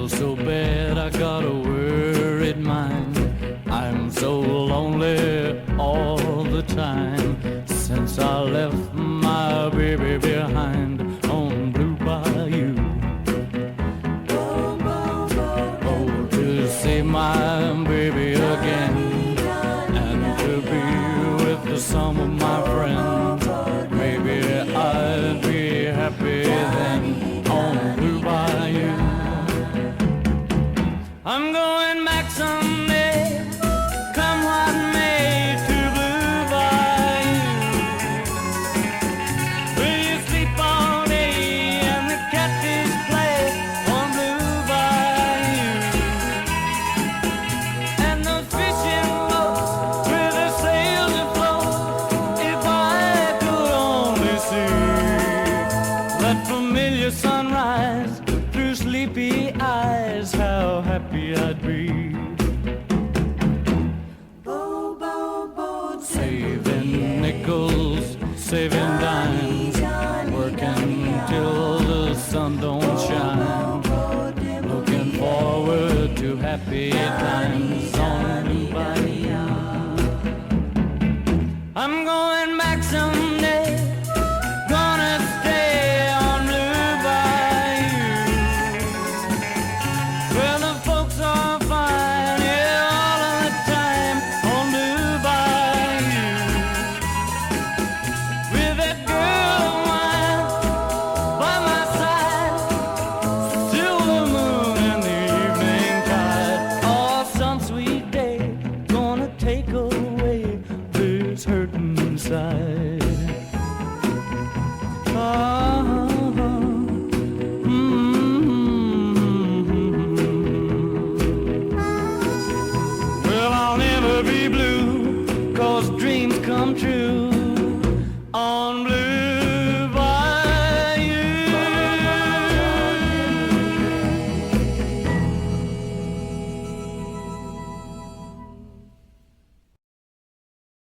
feel so bad, I got a worried mind. I'm so lonely all the time since I left my baby behind on Blue Bayou. Oh, to see my baby again and to be with some of my friends, maybe I'd be happy then on Blue Bayou. I'm going back someday, come what may, to Blue Bayou. Will you sleep all day and the catfish play on Blue Bayou? And those fishing boats with their sails afloat, if I could only see that familiar sunrise through sleepy eyes, how happy I'd be. Saving nickels, saving dimes, working till the sun don't shine, looking forward to happy times on Blue Bayou. I'm going back someday, gonna stay on Blue Bayou, where the folks are fine, yeah, all of the time on Blue Bayou, with that girl of mine by my side, silver moon and the evening tide. Oh, some sweet day gonna take away this hurting inside.